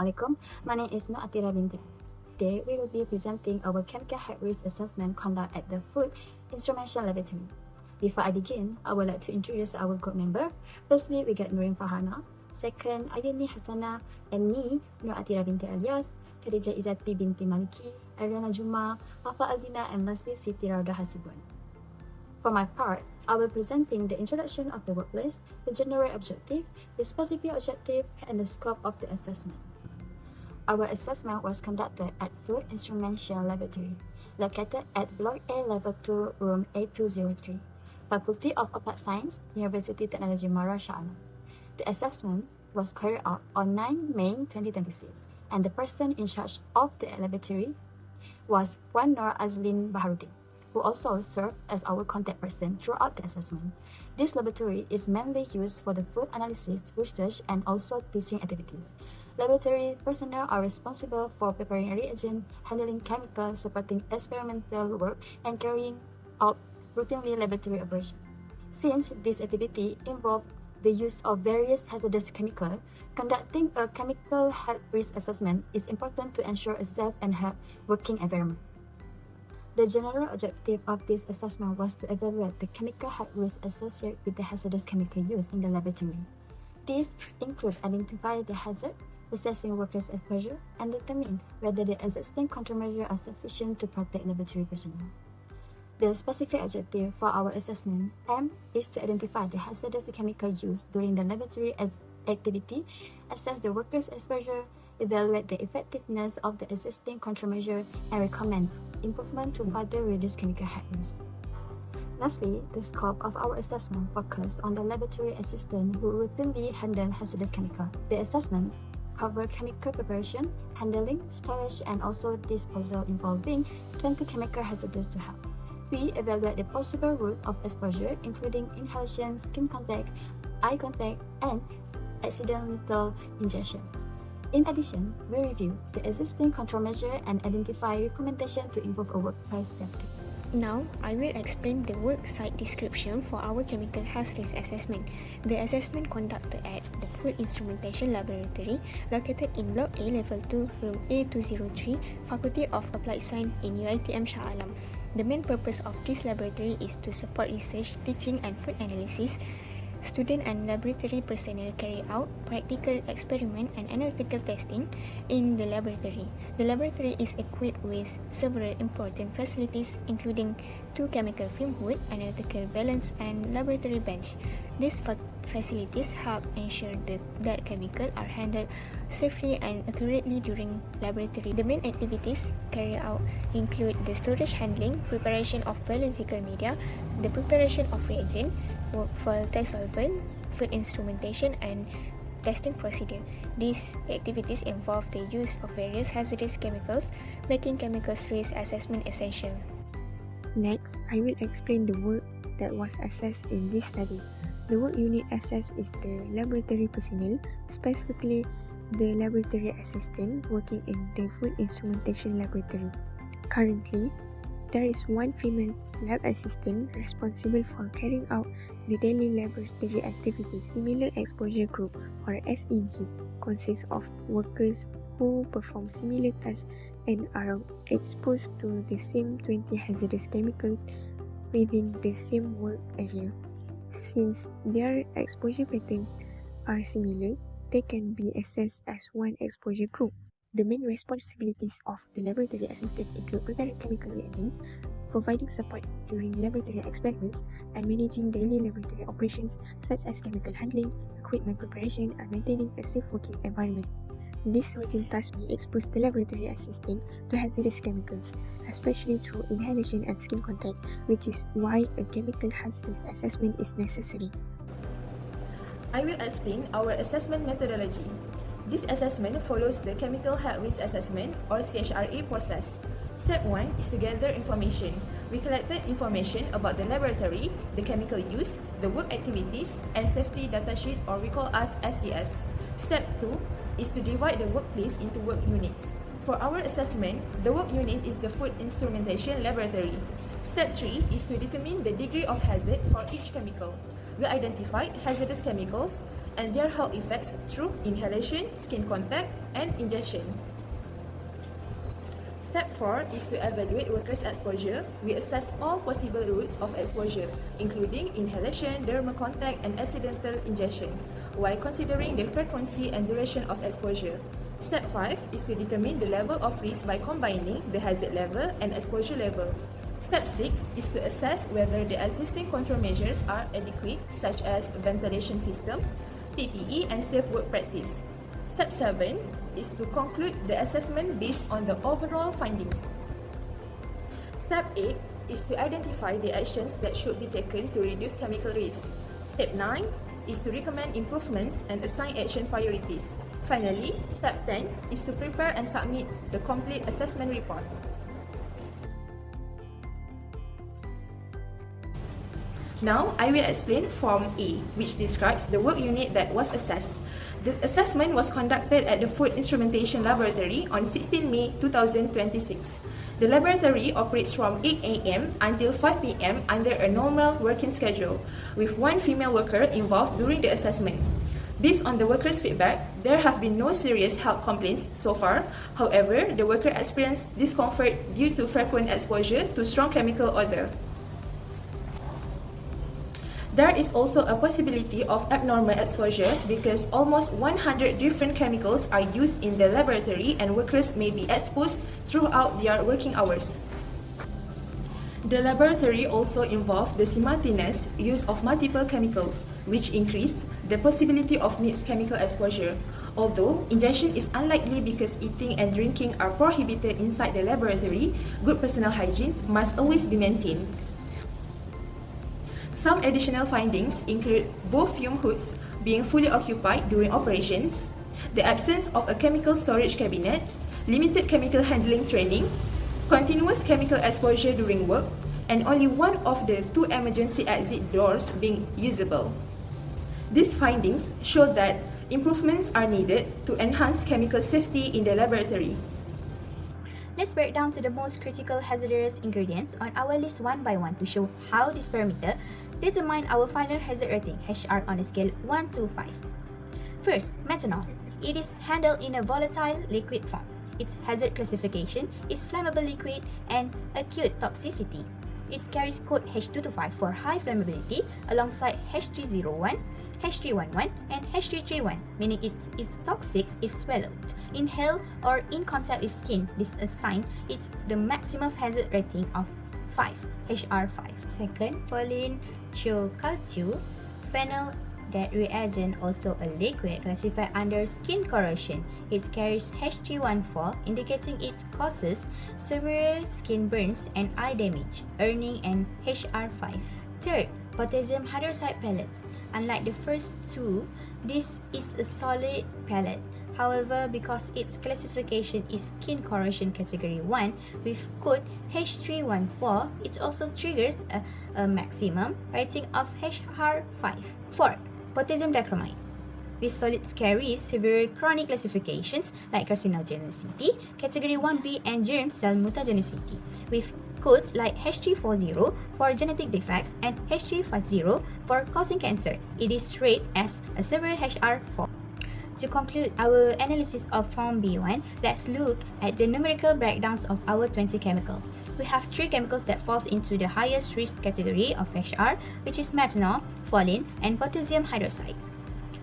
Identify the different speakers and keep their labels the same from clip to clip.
Speaker 1: Assalamualaikum. My name is Nur Atira Binti. Today, we will be presenting our chemical health risk assessment conduct at the Food Instrumentation Laboratory. Before I begin, I would like to introduce our group member. Firstly, we got Nurin Farhana. Second, Ayuni Hasana, and me, Nur Atira Binti Alias, Khadijah Izzati Binti Maliki, Aliana Juma, Wafa Aldina, and lastly, Siti Rauda Hasibun. For my part, I will be presenting the introduction of the workplace, the general objective, the specific objective, and the scope of the assessment. Our assessment was conducted at Food Instrumentation Laboratory, located at Block A, Level 2, Room A203, Faculty of Applied Science, University Technology Mara Shah Alam. The assessment was carried out on 9 May 2026, and the person in charge of the laboratory was Wan Nur Azlin Baharudin, who also served as our contact person throughout the assessment. This laboratory is mainly used for the food analysis, research, and also teaching activities. Laboratory personnel are responsible for preparing reagent, handling chemicals, supporting experimental work, and carrying out routinely laboratory operations. Since this activity involved the use of various hazardous chemicals, conducting a chemical health risk assessment is important to ensure a safe and healthy working environment. The general objective of this assessment was to evaluate the chemical health risk associated with the hazardous chemical used in the laboratory. These include identifying the hazard, assessing workers' exposure, and determine whether the existing countermeasures are sufficient to protect laboratory personnel. The specific objective for our assessment aim is to identify the hazardous chemical used during the laboratory activity, assess the workers' exposure, evaluate the effectiveness of the existing countermeasure, and recommend improvement to further reduce chemical health risk. Lastly, the scope of our assessment focused on the laboratory assistant who routinely handle hazardous chemical. The assessment covered chemical preparation, handling, storage, and also disposal involving 20 chemical hazards to health. We evaluate the possible route of exposure, including inhalation, skin contact, eye contact, and accidental ingestion. In addition, we review the existing control measure and identify recommendations to improve our workplace safety.
Speaker 2: Now, I will explain the work site description for our chemical health risk assessment. The assessment conducted at the Food Instrumentation Laboratory, located in Block A, Level 2, Room A203, Faculty of Applied Science in UiTM Shah Alam. The main purpose of this laboratory is to support research, teaching, and food analysis. Student and laboratory personnel carry out practical experiment and analytical testing in the laboratory. The laboratory is equipped with several important facilities, including 2 chemical film hood, analytical balance, and laboratory bench. These facilities help ensure that chemicals are handled safely and accurately during laboratory. The main activities carried out include the storage handling, preparation of biological media, the preparation of reagent, work for test solvent, food instrumentation, and testing procedure. These activities involve the use of various hazardous chemicals, making chemicals risk assessment essential.
Speaker 3: Next, I will explain the work that was assessed in this study. The work unit assessed is the laboratory personnel, specifically the laboratory assistant working in the Food Instrumentation Laboratory. Currently, there is 1 female lab assistant responsible for carrying out the daily laboratory activities. Similar exposure group, or SEG, consists of workers who perform similar tasks and are exposed to the same 20 hazardous chemicals within the same work area. Since their exposure patterns are similar, they can be assessed as one exposure group. The main responsibilities of the laboratory assistant include preparing chemical reagents, providing support during laboratory experiments, and managing daily laboratory operations such as chemical handling, equipment preparation, and maintaining a safe working environment. This routine task may expose the laboratory assistant to hazardous chemicals, especially through inhalation and skin contact, which is why a chemical health risk assessment is necessary.
Speaker 4: I will explain our assessment methodology. This assessment follows the Chemical Health Risk Assessment or CHRA process. Step 1 is to gather information. We collected information about the laboratory, the chemical use, the work activities, and safety data sheet, or we call as SDS. Step 2 is to divide the workplace into work units. For our assessment, the work unit is the Food Instrumentation Laboratory. Step 3 is to determine the degree of hazard for each chemical. We identified hazardous chemicals and their health effects through inhalation, skin contact, and ingestion. Step 4 is to evaluate workers' exposure. We assess all possible routes of exposure, including inhalation, dermal contact, and accidental ingestion, while considering the frequency and duration of exposure. Step 5 is to determine the level of risk by combining the hazard level and exposure level. Step 6 is to assess whether the existing control measures are adequate, such as ventilation system, PPE, and safe work practice. Step 7 is to conclude the assessment based on the overall findings. Step 8 is to identify the actions that should be taken to reduce chemical risk. Step 9 is to recommend improvements and assign action priorities. Finally, Step 10 is to prepare and submit the complete assessment report. Now, I will explain Form A, which describes the work unit that was assessed. The assessment was conducted at the Food Instrumentation Laboratory on 16 May 2026. The laboratory operates from 8 a.m. until 5 p.m. under a normal working schedule, with one female worker involved during the assessment. Based on the workers' feedback, there have been no serious health complaints so far. However, the worker experienced discomfort due to frequent exposure to strong chemical odor. There is also a possibility of abnormal exposure because almost 100 different chemicals are used in the laboratory and workers may be exposed throughout their working hours. The laboratory also involved the simultaneous use of multiple chemicals, which increase the possibility of mixed chemical exposure. Although ingestion is unlikely because eating and drinking are prohibited inside the laboratory, good personal hygiene must always be maintained. Some additional findings include both fume hoods being fully occupied during operations, the absence of a chemical storage cabinet, limited chemical handling training, continuous chemical exposure during work, and only one of the 2 emergency exit doors being usable. These findings show that improvements are needed to enhance chemical safety in the laboratory.
Speaker 5: Let's break down to the most critical hazardous ingredients on our list one by one to show how this parameter determine our final hazard rating HR on a scale 1 to 5. First, methanol. It is handled in a volatile liquid form. Its hazard classification is flammable liquid and acute toxicity. It carries code H225 for high flammability alongside H301, H311, and H331, meaning it is toxic if swallowed, inhaled, or in contact with skin. This assigns it the maximum hazard rating of 5, HR5. Second, Folin Chioculture, phenyl that reagent, also a liquid classified under skin corrosion. It carries H314, indicating it causes severe skin burns and eye damage, earning an HR5. Third, potassium hydroxide pellets. Unlike the first two, this is a solid pellet. However, because its classification is skin corrosion category 1 with code H314, it also triggers a maximum rating of HR5. Fourth, potassium dichromate. This solid carries severe chronic classifications like carcinogenicity, category 1B, and germ cell mutagenicity, with codes like H340 for genetic defects and H350 for causing cancer. It is rated as a severe HR4. To conclude our analysis of Form B1, let's look at the numerical breakdowns of our 20 chemicals. We have 3 chemicals that falls into the highest risk category of HR, which is methanol, folin, and potassium hydroxide.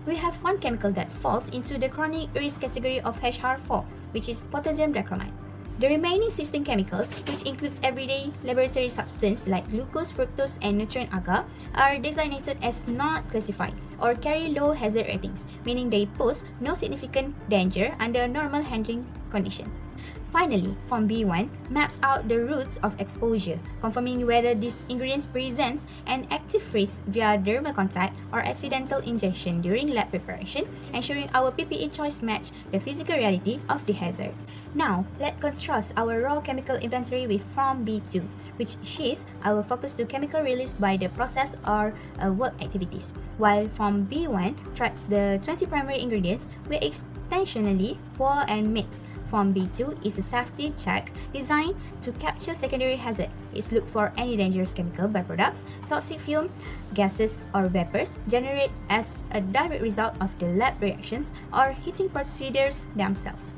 Speaker 5: We have 1 chemical that falls into the chronic risk category of HR4, which is potassium dichromate. The remaining 16 chemicals, which includes everyday laboratory substances like glucose, fructose, and nutrient agar, are designated as not classified or carry low hazard ratings, meaning they pose no significant danger under normal handling conditions. Finally, Form B1 maps out the routes of exposure, confirming whether these ingredients presents an active risk via dermal contact or accidental ingestion during lab preparation, ensuring our PPE choice match the physical reality of the hazard. Now, let's contrast our raw chemical inventory with Form B2, which shifts our focus to chemical released by the process or work activities, while Form B1 tracks the 20 primary ingredients we extensionally pour and mix. Form B2 is a safety check designed to capture secondary hazard. It's look for any dangerous chemical byproducts, toxic fume, gases, or vapors generated as a direct result of the lab reactions or heating procedures themselves.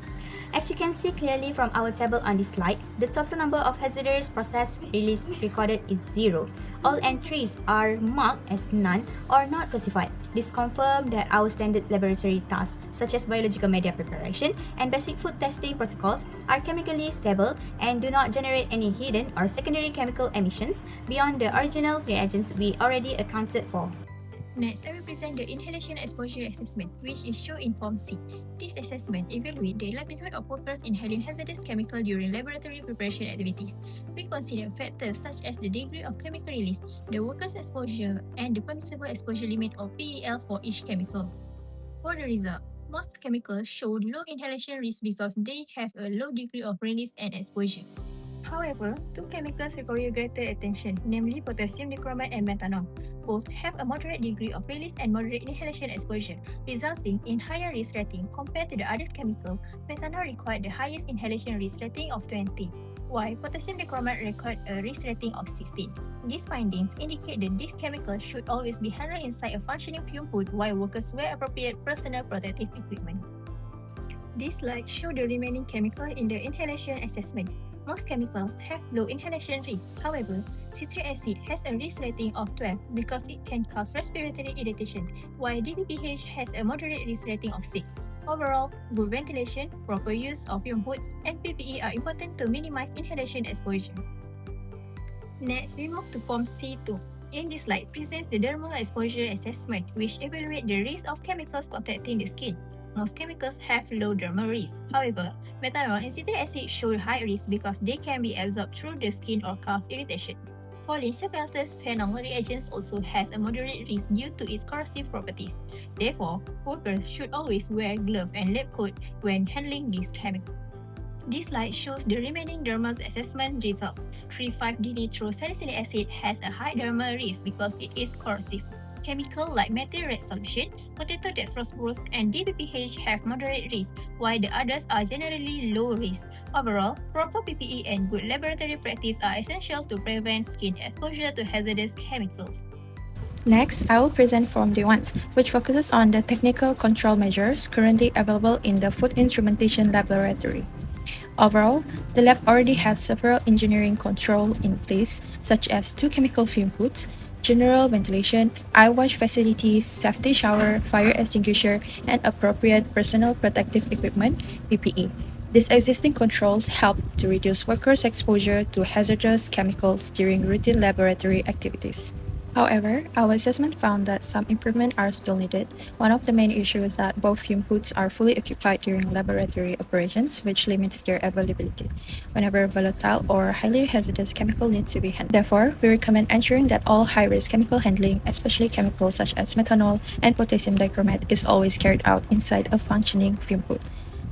Speaker 5: As you can see clearly from our table on this slide, the total number of hazardous process release recorded is 0. All entries are marked as none or not classified. This confirms that our standard laboratory tasks, such as biological media preparation and basic food testing protocols, are chemically stable and do not generate any hidden or secondary chemical emissions beyond the original reagents we already accounted for.
Speaker 6: Next, I will present the inhalation exposure assessment, which is shown in Form C. This assessment evaluates the livelihood of workers inhaling hazardous chemical during laboratory preparation activities. We consider factors such as the degree of chemical release, the worker's exposure, and the permissible exposure limit or PEL for each chemical. For the result, most chemicals show low inhalation risk because they have a low degree of release and exposure. However, two chemicals require greater attention, namely potassium dichromate and methanol. Both have a moderate degree of release and moderate inhalation exposure, resulting in higher risk rating compared to the other chemical. Methanol required the highest inhalation risk rating of 20, while potassium dichromate required a risk rating of 16. These findings indicate that these chemicals should always be handled inside a functioning fume hood while workers wear appropriate personal protective equipment. This slide shows the remaining chemicals in the inhalation assessment. Most chemicals have low inhalation risk. However, citric acid has a risk rating of 12 because it can cause respiratory irritation, while DBPH has a moderate risk rating of 6. Overall, good ventilation, proper use of fume hoods, and PPE are important to minimize inhalation exposure. Next, we move to Form C2. In this slide, presents the dermal exposure assessment, which evaluates the risk of chemicals contacting the skin. Most chemicals have low dermal risk. However, methanol and citric acid show high risk because they can be absorbed through the skin or cause irritation. For Lynch-Shackelford's phenol reagents also has a moderate risk due to its corrosive properties. Therefore, workers should always wear gloves and lab coat when handling these chemicals. This slide shows the remaining dermal assessment results. 3,5-dinitro-salicylic acid has a high dermal risk because it is corrosive. Chemicals like methyl red solution, potato dextrose, and DBPH have moderate risk, while the others are generally low risk. Overall, proper PPE and good laboratory practice are essential to prevent skin exposure to hazardous chemicals.
Speaker 7: Next, I will present Form D1, which focuses on the technical control measures currently available in the Food Instrumentation Laboratory. Overall, the lab already has several engineering controls in place, such as 2 chemical fume hoods, general ventilation, eye wash facilities, safety shower, fire extinguisher, and appropriate personal protective equipment (PPE). These existing controls help to reduce workers' exposure to hazardous chemicals during routine laboratory activities. However, our assessment found that some improvements are still needed. One of the main issues is that both fume hoods are fully occupied during laboratory operations, which limits their availability whenever volatile or highly hazardous chemical needs to be handled. Therefore, we recommend ensuring that all high-risk chemical handling, especially chemicals such as methanol and potassium dichromate, is always carried out inside a functioning fume hood.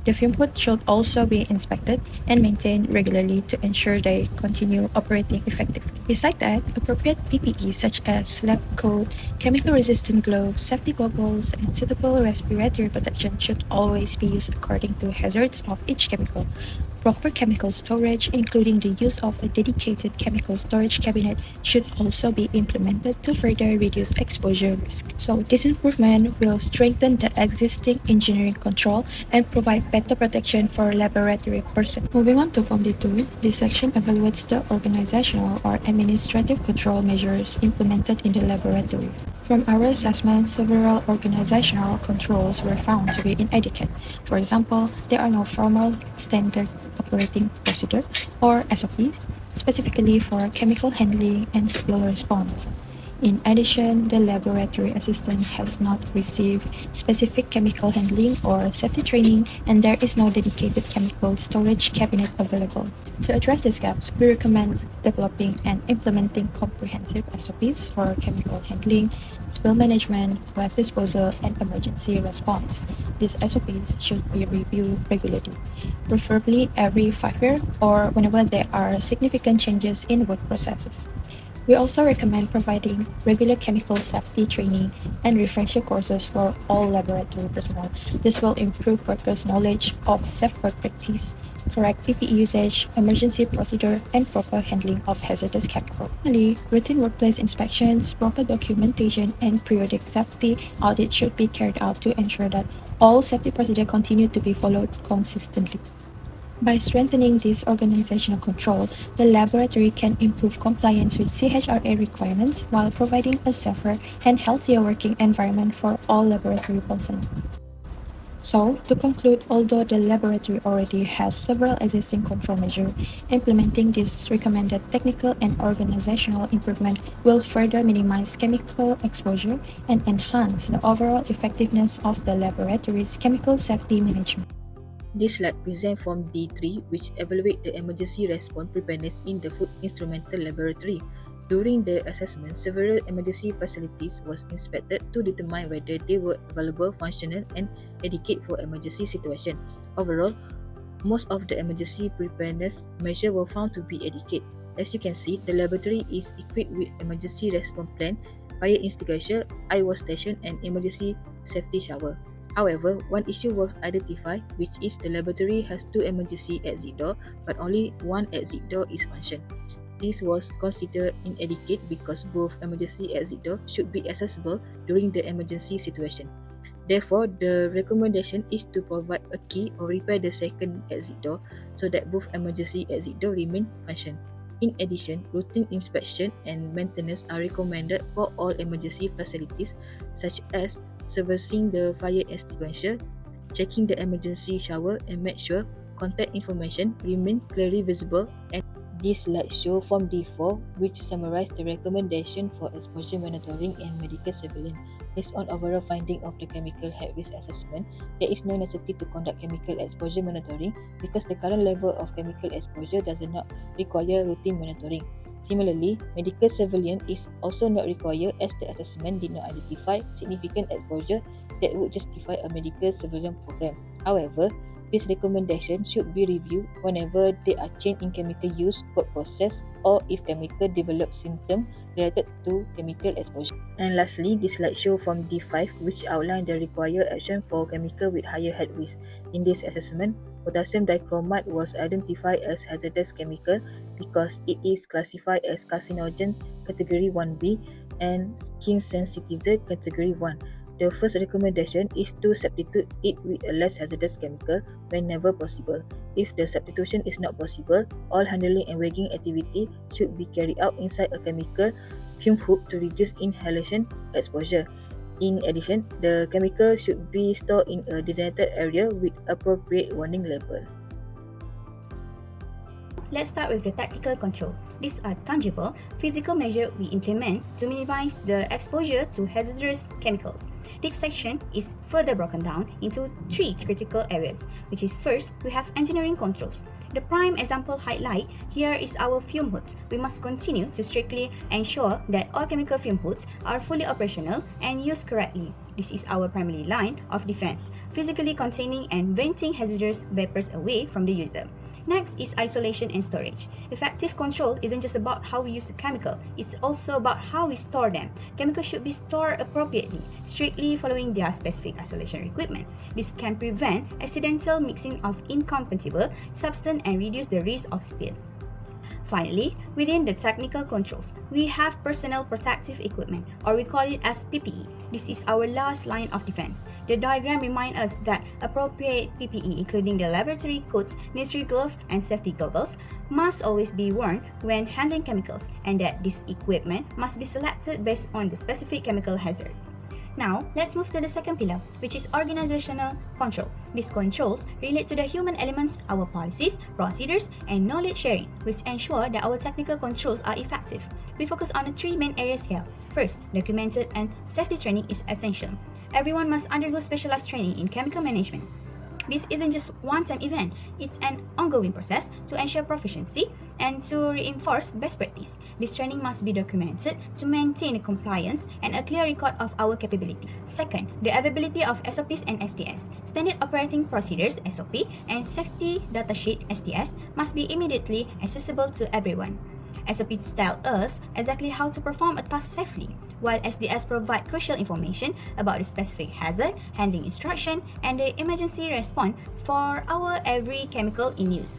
Speaker 7: The fume hood should also be inspected and maintained regularly to ensure they continue operating effectively. Besides that, appropriate PPE such as lab coat, chemical-resistant gloves, safety goggles, and suitable respiratory protection should always be used according to hazards of each chemical. Proper chemical storage, including the use of a dedicated chemical storage cabinet, should also be implemented to further reduce exposure risk. So this improvement will strengthen the existing engineering control and provide better protection for laboratory personnel. Moving on to Form D2, this section evaluates the organizational or administrative control measures implemented in the laboratory. From our assessment, several organizational controls were found to be inadequate. For example, there are no formal standard operating procedure or SOPs specifically for chemical handling and spill response. In addition, the laboratory assistant has not received specific chemical handling or safety training, and there is no dedicated chemical storage cabinet available. To address these gaps, we recommend developing and implementing comprehensive SOPs for chemical handling, spill management, waste disposal, and emergency response. These SOPs should be reviewed regularly, preferably every 5 years or whenever there are significant changes in work processes. We also recommend providing regular chemical safety training and refresher courses for all laboratory personnel. This will improve workers' knowledge of safe work practice, correct PPE usage, emergency procedure, and proper handling of hazardous chemicals. Finally, routine workplace inspections, proper documentation, and periodic safety audits should be carried out to ensure that all safety procedures continue to be followed consistently. By strengthening this organizational control, the laboratory can improve compliance with CHRA requirements while providing a safer and healthier working environment for all laboratory personnel. So, to conclude, although the laboratory already has several existing control measures, implementing this recommended technical and organizational improvement will further minimize chemical exposure and enhance the overall effectiveness of the laboratory's chemical safety management.
Speaker 8: This slide presents Form D3, which evaluate the emergency response preparedness in the Food Instrumental Laboratory. During the assessment, several emergency facilities was inspected to determine whether they were available, functional, and adequate for emergency situation. Overall, most of the emergency preparedness measures were found to be adequate. As you can see, the laboratory is equipped with emergency response plan, fire extinguisher, IWAS station, and emergency safety shower. However, one issue was identified, which is the laboratory has two emergency exit doors, but only one exit door is functioning. This was considered inadequate because both emergency exit doors should be accessible during the emergency situation. Therefore, the recommendation is to provide a key or repair the second exit door so that both emergency exit doors remain functional. In addition, routine inspection and maintenance are recommended for all emergency facilities, such as servicing the fire extinguisher, checking the emergency shower, and make sure contact information remain clearly visible. And this slide shows Form D4, which summarizes the recommendation for exposure monitoring and medical surveillance. Based on overall finding of the chemical health risk assessment, there is no necessity to conduct chemical exposure monitoring because the current level of chemical exposure does not require routine monitoring. Similarly, medical surveillance is also not required as the assessment did not identify significant exposure that would justify a medical surveillance program. However, this recommendation should be reviewed whenever there are changes in chemical use, work process, or if chemical develop symptoms related to chemical exposure. And lastly, this slide shows Form D5, which outlines the required action for chemical with higher health risk. In this assessment, potassium dichromate was identified as hazardous chemical because it is classified as carcinogen category 1B and skin sensitizer category 1. The first recommendation is to substitute it with a less hazardous chemical whenever possible. If the substitution is not possible, all handling and weighing activity should be carried out inside a chemical fume hood to reduce inhalation exposure. In addition, the chemical should be stored in a designated area with appropriate warning label.
Speaker 5: Let's start with the tactical control. These are tangible, physical measures we implement to minimize the exposure to hazardous chemicals. This section is further broken down into 3 critical areas, which is first, we have engineering controls. The prime example highlight here is our fume hoods. We must continue to strictly ensure that all chemical fume hoods are fully operational and used correctly. This is our primary line of defense, physically containing and venting hazardous vapors away from the user. Next is isolation and storage. Effective control isn't just about how we use the chemical, it's also about how we store them. Chemicals should be stored appropriately, strictly following their specific isolation requirement. This can prevent accidental mixing of incompatible substances and reduce the risk of spill. Finally, within the technical controls, we have personal protective equipment, or we call it as PPE. This is our last line of defense. The diagram reminds us that appropriate PPE, including the laboratory coats, military gloves, and safety goggles, must always be worn when handling chemicals, and that this equipment must be selected based on the specific chemical hazard. Now, let's move to the second pillar, which is organizational control. These controls relate to the human elements, our policies, procedures, and knowledge sharing, which ensure that our technical controls are effective. We focus on the three main areas here. First, documented and safety training is essential. Everyone must undergo specialized training in chemical management. This isn't just one-time event, it's an ongoing process to ensure proficiency and to reinforce best practice. This training must be documented to maintain compliance and a clear record of our capability. Second, the availability of SOPs and SDS. Standard Operating Procedures SOP and Safety Datasheet SDS must be immediately accessible to everyone. SOPs tell us exactly how to perform a task safely, while SDS provide crucial information about the specific hazard, handling instruction, and the emergency response for our every chemical in use.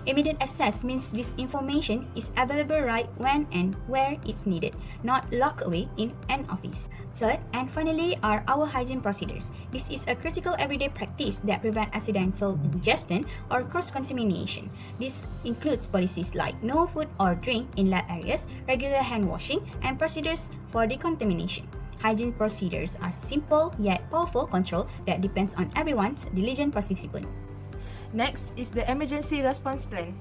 Speaker 5: Immediate access means this information is available right when and where it's needed, not locked away in an office. Third, and finally, are our hygiene procedures. This is a critical everyday practice that prevents accidental ingestion or cross-contamination. This includes policies like no food or drink in lab areas, regular hand washing, and procedures for decontamination. Hygiene procedures are simple yet powerful control that depends on everyone's diligent participation.
Speaker 4: Next is the emergency response plan.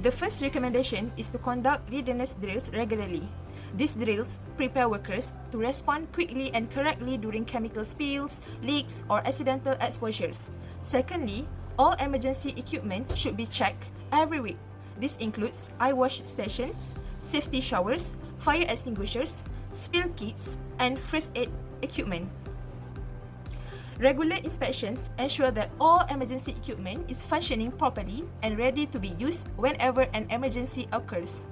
Speaker 4: The first recommendation is to conduct readiness drills regularly. These drills prepare workers to respond quickly and correctly during chemical spills, leaks, or accidental exposures. Secondly, all emergency equipment should be checked every week. This includes eye wash stations, safety showers, fire extinguishers, spill kits, and first aid equipment. Regular inspections ensure that all emergency equipment is functioning properly and ready to be used whenever an emergency occurs.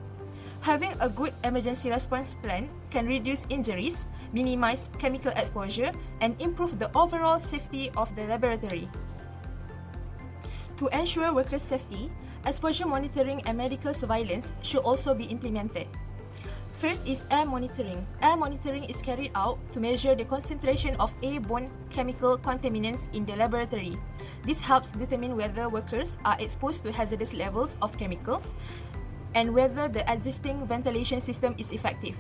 Speaker 4: Having a good emergency response plan can reduce injuries, minimize chemical exposure, and improve the overall safety of the laboratory. To ensure workers' safety, exposure monitoring and medical surveillance should also be implemented. First is air monitoring. Air monitoring is carried out to measure the concentration of airborne chemical contaminants in the laboratory. This helps determine whether workers are exposed to hazardous levels of chemicals and whether the existing ventilation system is effective.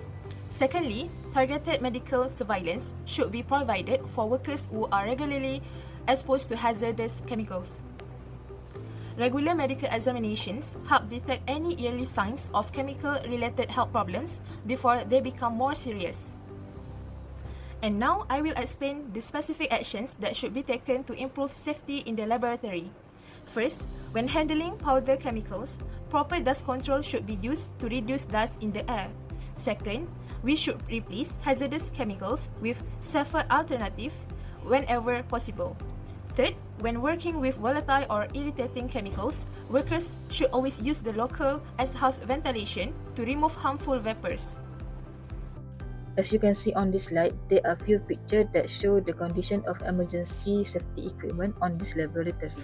Speaker 4: Secondly, targeted medical surveillance should be provided for workers who are regularly exposed to hazardous chemicals. Regular medical examinations help detect any early signs of chemical-related health problems before they become more serious. And now I will explain the specific actions that should be taken to improve safety in the laboratory. First, when handling powder chemicals, proper dust control should be used to reduce dust in the air. Second, we should replace hazardous chemicals with safer alternatives whenever possible. Third, when working with volatile or irritating chemicals, workers should always use the local exhaust ventilation to remove harmful vapors.
Speaker 8: As you can see on this slide, there are few pictures that show the condition of emergency safety equipment on this laboratory.